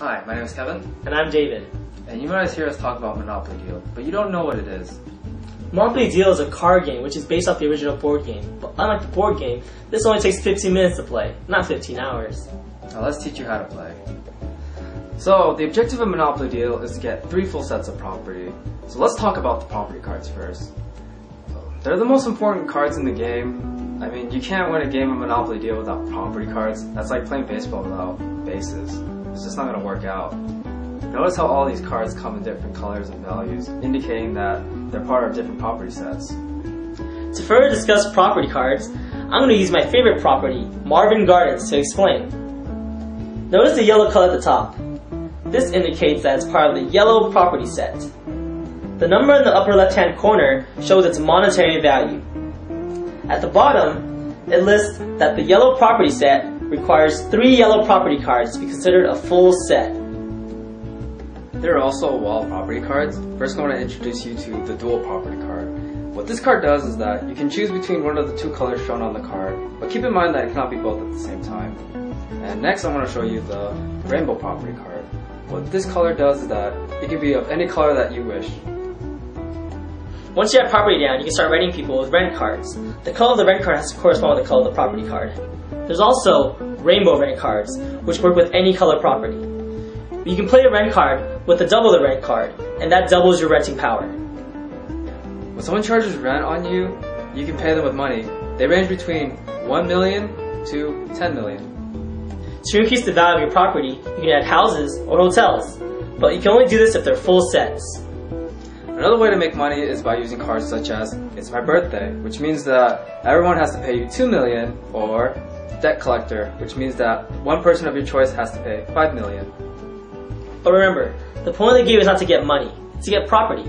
Hi, my name is Kevin. And I'm David. And you might hear us talk about Monopoly Deal, but you don't know what it is. Monopoly Deal is a card game which is based off the original board game. But unlike the board game, this only takes 15 minutes to play, not 15 hours. Now let's teach you how to play. So, the objective of Monopoly Deal is to get 3 full sets of property. So let's talk about the property cards first. They're the most important cards in the game. I mean, you can't win a game of Monopoly Deal without property cards. That's like playing baseball without bases. It's just not going to work out. Notice how all these cards come in different colors and values, indicating that they're part of different property sets. To further discuss property cards, I'm going to use my favorite property, Marvin Gardens, to explain. Notice the yellow color at the top. This indicates that it's part of the yellow property set. The number in the upper left-hand corner shows its monetary value. At the bottom, it lists that the yellow property set requires 3 yellow property cards to be considered a full set. There are also wall property cards. First, I want to introduce you to the dual property card. What this card does is that you can choose between one of the 2 colors shown on the card, but keep in mind that it cannot be both at the same time. And next, I want to show you the rainbow property card. What this color does is that it can be of any color that you wish. Once you have property down, you can start rating people with rent cards. The color of the rent card has to correspond with the color of the property card. There's also rainbow rent cards, which work with any color property. You can play a rent card with a double the rent card, and that doubles your renting power. When someone charges rent on you, you can pay them with money. They range between 1 million to 10 million. To increase the value of your property, you can add houses or hotels, but you can only do this if they're full sets. Another way to make money is by using cards such as It's My Birthday, which means that everyone has to pay you 2 million, or Debt Collector, which means that one person of your choice has to pay 5 million. But remember, the point of the game is not to get money, it's to get property.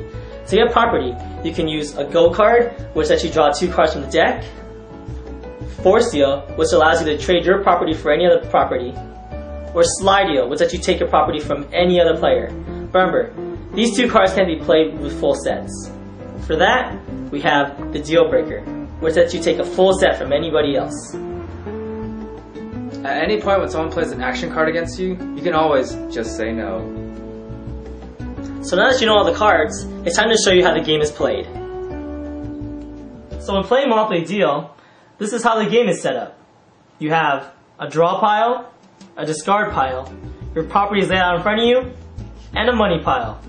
To get property, you can use a Go card, which lets you draw 2 cards from the deck, Force Deal, which allows you to trade your property for any other property, or Slide Deal, which lets you take your property from any other player. Remember, these 2 cards can be played with full sets. For that, we have the Deal Breaker, which lets you take a full set from anybody else. At any point when someone plays an action card against you, you can always just say no. So now that you know all the cards, it's time to show you how the game is played. So when playing Monopoly Deal, this is how the game is set up. You have a draw pile, a discard pile, your property is laid out in front of you, and a money pile.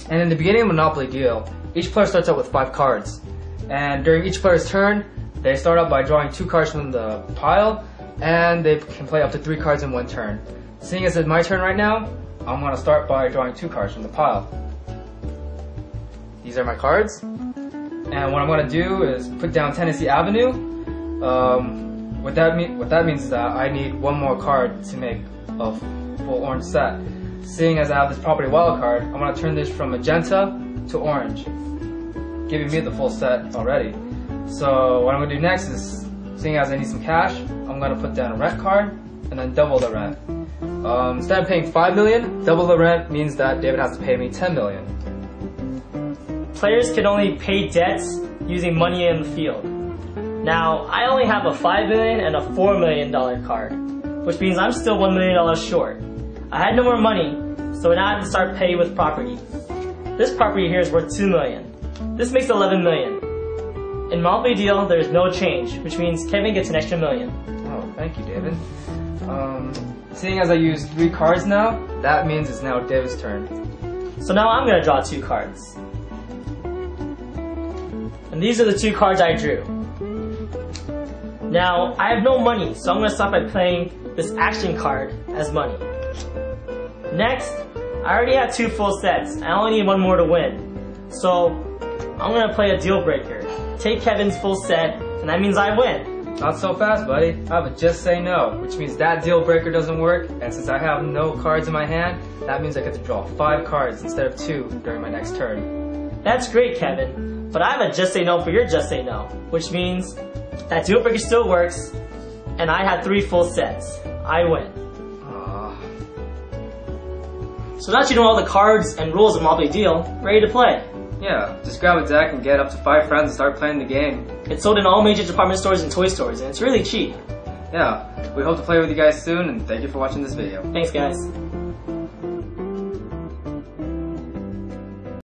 And in the beginning of Monopoly Deal, each player starts out with 5 cards. And during each player's turn, they start out by drawing 2 cards from the pile, and they can play up to 3 cards in one turn. Seeing as it's my turn right now, I'm going to start by drawing 2 cards from the pile. These are my cards. And what I'm going to do is put down Tennessee Avenue. What that means is that I need 1 more card to make a full orange set. Seeing as I have this property wild card, I'm going to turn this from magenta to orange, giving me the full set already. So what I'm going to do next is, seeing as I need some cash, I'm going to put down a rent card and then double the rent. Instead of paying 5 million, double the rent means that David has to pay me 10 million. Players can only pay debts using money in the field. Now, I only have a $5 million and a $4 million card, which means I'm still $1 million short. I had no more money, so now I have to start paying with property. This property here is worth $2 million. This makes $11 million. In Monopoly Deal, there is no change, which means Kevin gets an extra $1 million. Oh, thank you, David. Seeing as I used 3 cards now, that means it's now David's turn. So now I'm going to draw 2 cards. And these are the 2 cards I drew. Now, I have no money, so I'm going to start by playing this action card as money. Next, I already have 2 full sets. I only need 1 more to win. So, I'm going to play a deal breaker. Take Kevin's full set, and that means I win. Not so fast, buddy. I have a just say no, which means that deal breaker doesn't work, and since I have no cards in my hand, that means I get to draw 5 cards instead of 2 during my next turn. That's great, Kevin, but I have a just say no for your just say no, which means that deal breaker still works, and I have 3 full sets. I win. So now that you know all the cards and rules of Monopoly Deal, ready to play. Yeah, just grab a deck and get up to 5 friends and start playing the game. It's sold in all major department stores and toy stores, and it's really cheap. Yeah, we hope to play with you guys soon, and thank you for watching this video. Thanks, guys.